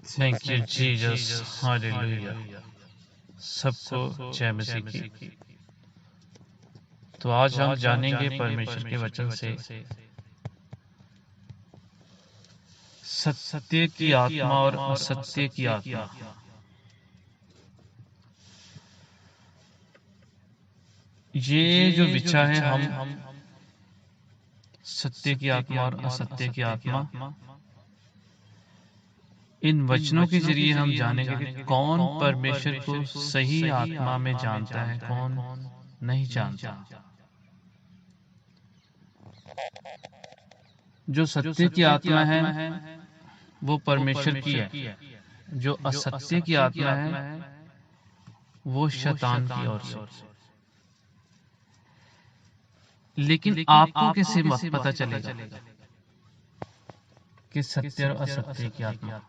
Thank you Jesus, hallelujah. सबको जय मसीह की। तो आज हम जानेंगे परमेश्वर के वचन से सत्य की आत्मा और असत्य की आत्मा। ये जो विचार है, हम सत्य की आत्मा और असत्य की आत्मा, इन वचनों के जरिए हम जानेंगे कि कौन परमेश्वर को सही आत्मा में जानता है, कौन नहीं जानता। जो सत्य की आत्मा है वो परमेश्वर की है, जो असत्य की आत्मा है वो शैतान की ओर से। लेकिन आपको कैसे पता चलेगा कि सत्य और असत्य की आत्मा?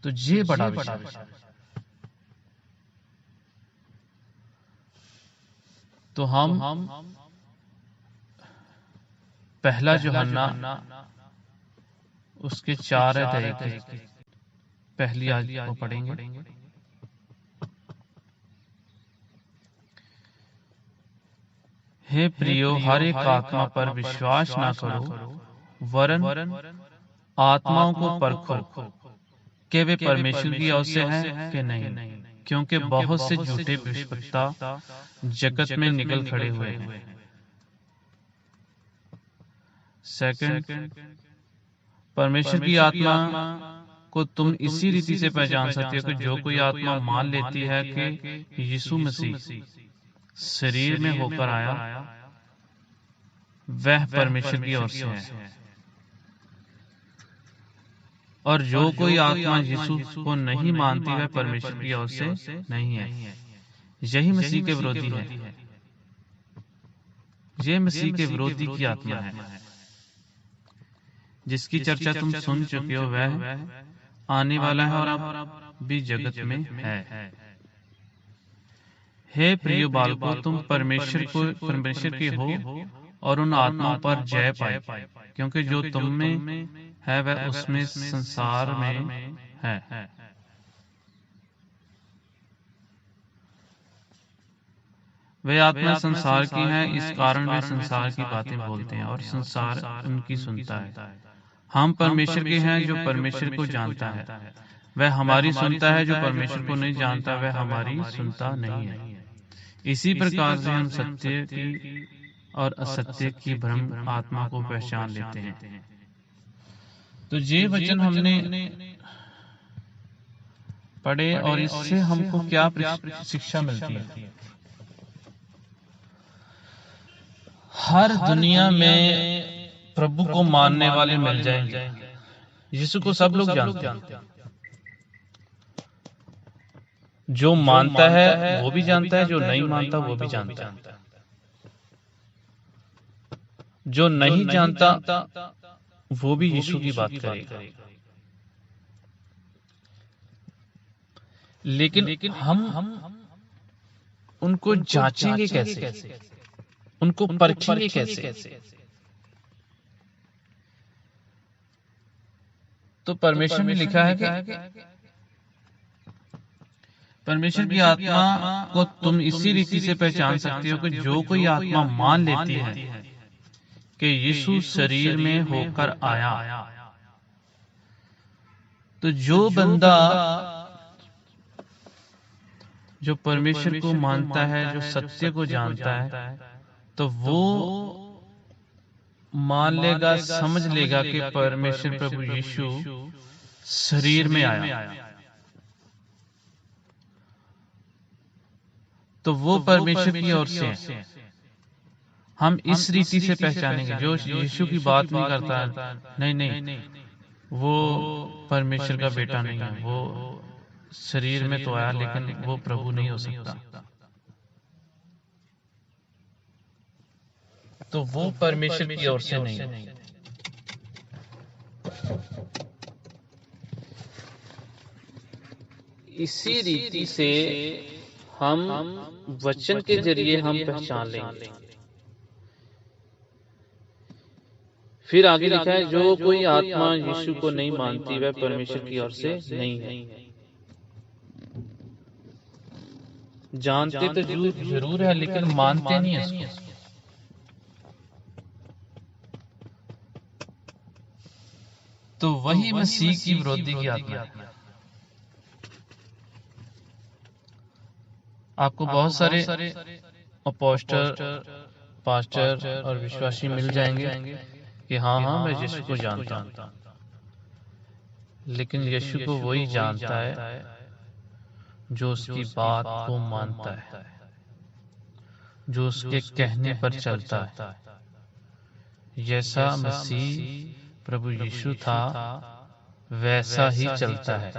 तो ये बड़ा विषय। तो हम पहला यूहन्ना उसके 4 अध्याय की पहली आयत को पढ़ेंगे। हे प्रियो, हर एक आत्मा पर विश्वास ना करो, वरन आत्माओं को परखो कि वे परमेश्वर की ओर से हैं कि नहीं, क्योंकि बहुत से झूठे भविष्यवक्ता जगत में निकल खड़े हुए हैं। सेकंड, परमेश्वर की आत्मा को तुम इसी रीति से पहचान सकते हो कि जो कोई आत्मा मान लेती है कि यीशु मसीह शरीर में होकर आया, वह परमेश्वर की ओर से है। और जो कोई आत्मा यीशु को नहीं मानती वह परमेश्वर की ओर से नहीं है। यही मसीह के विरोधी है। यह मसीह के विरोधी की आत्मा है, जिसकी चर्चा तुम सुन चुके हो। वह आने वाला है और अब भी जगत में है। हे प्रिय बालकों, तुम परमेश्वर के हो और उन आत्माओं पर जय पाए, क्योंकि जो तुम में है वह उसमें संसार में है। वे आत्मा संसार की हैं, इस कारण वे संसार की बातें बोलते हैं और संसार उनकी सुनता है। हम परमेश्वर के हैं, जो परमेश्वर को जानता है वह हमारी सुनता है, जो परमेश्वर को नहीं जानता वह हमारी सुनता नहीं है। इसी प्रकार से हम सत्य की और असत्य की भ्रम आत्मा को पहचान लेते हैं। तो ये वचन हमने पढ़े और इससे हमको क्या शिक्षा मिलती है? हर दुनिया में प्रभु को मानने वाले मिल जाएंगे। यीशु को सब लोग जानते हैं। जो मानता है वो भी जानता है, जो नहीं मानता वो भी जानता है। जो नहीं जानता वो भी यीशु की बात करेगा। लेकिन हम उनको जांचेंगे कैसे? उनको परखेंगे कैसे? तो परमेश्वर ने लिखा है कि परमेश्वर की आत्मा को तुम इसी रीति से पहचान सकते हो कि जो कोई आत्मा मान लेती है कि यीशु शरीर में होकर आया। तो जो बंदा जो परमेश्वर को मानता है, जो सत्य को जानता है, तो वो मान लेगा, समझ लेगा कि परमेश्वर प्रभु यीशु शरीर में आया। तो वो परमेश्वर की ओर से है। हम इस रीति से पहचानेंगे। जो यीशु की बात नहीं करता, नहीं, वो परमेश्वर का बेटा नहीं है। वो शरीर में तो आया लेकिन वो प्रभु नहीं हो सकता। तो वो परमेश्वर की ओर से नहीं। इसी रीति से हम वचन के जरिए हम पहचान लेंगे। फिर आगे लिखा है, जो कोई आत्मा यीशु को नहीं मानती वह परमेश्वर की ओर से नहीं है। जानते तो जरूर है लेकिन मानते नहीं है इसको। तो वही मसीह की विरोधी की आत्मा है। आपको बहुत सारे अपोस्टल, पास्टर और विश्वासी मिल जाएंगे कि हाँ मैं यीशु को जानता हूं, लेकिन यीशु को वही जानता है जो उसकी बात को मानता है, जो उसके कहने पर चलता है। जैसा मसीह प्रभु यीशु था वैसा ही चलता है,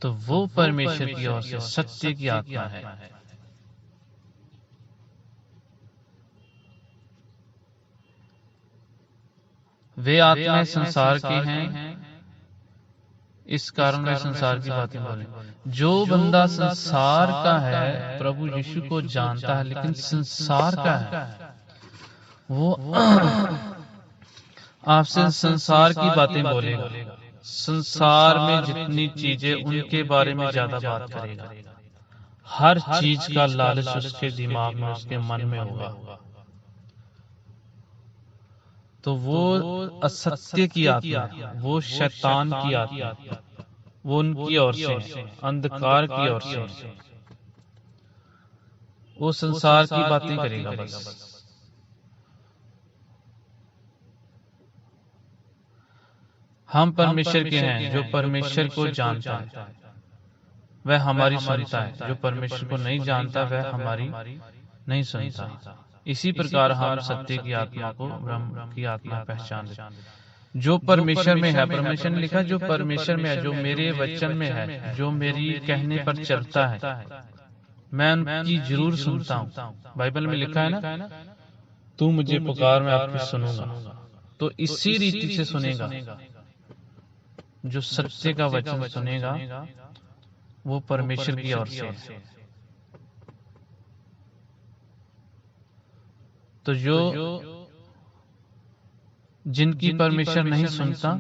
तो वो परमेश्वर की ओर से सत्य की आत्मा है। वे आत्माएं संसार की हैं, इस कारण वे संसार की बातें बोले। जो बंदा संसार का है प्रभु यीशु को जानता है, लेकिन संसार का है, वो आपसे संसार की बातें बोलेगा, संसार में जितनी चीजें उनके बारे में ज्यादा बात करेगा, हर चीज का लालच उसके दिमाग में, उसके मन में होगा। तो वो असत्य की आत्मा, वो शैतान की आत्मा, वो उनकी ओर से है, अंधकार की ओर से है। वो संसार की बातें करेगा बस। हम परमेश्वर के हैं। जो परमेश्वर को जानता है वह हमारी सुनता है, जो परमेश्वर को नहीं जानता वह हमारी नहीं सुनता। इसी प्रकार हम सत्य की आत्मा को ब्रह्म की आत्मा पहचान लेते। जो परमेश्वर में है, परमेश्वर ने लिखा जो परमेश्वर में है, जो मेरे वचन में है, जो मेरी कहने पर चलता है, मैं उनकी जरूर सुनता हूँ। बाइबल में लिखा है ना, तू मुझे पुकार, मैं आपकी सुनूंगा। तो इसी रीति से सुनेगा, जो सत्य का वचन सुनेगा वो परमेश्वर की ओर से है। तो जो जिनकी परमेश्वर नहीं सुनता,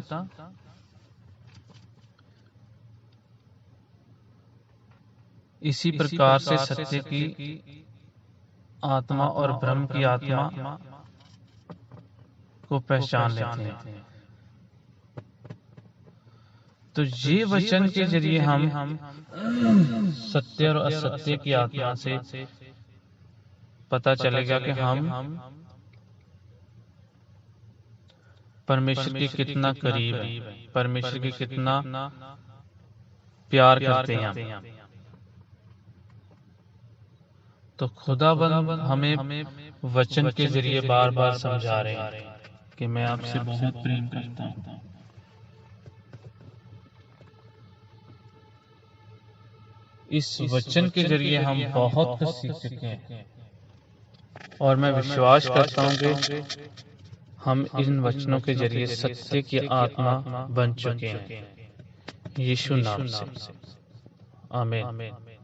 इसी प्रकार से सत्य की आत्मा और ब्रह्म की आत्मा को पहचान लेते हैं। तो ये वचन के जरिए हम सत्य और असत्य की आत्मा से पता चलेगा कि हम परमेश्वर के कितना करीब है, परमेश्वर के कितना प्यार करते हैं। तो खुदाबंद हमें वचन के जरिए बार बार समझा रहे हैं कि मैं आपसे बहुत प्रेम करता हूं। इस वचन के जरिए हम बहुत कुछ सीख चुके हैं और मैं विश्वास करता हूं कि हम इन वचनों के जरिए सत्य की आत्मा बन चुके हैं, यीशु नाम से। आमीन।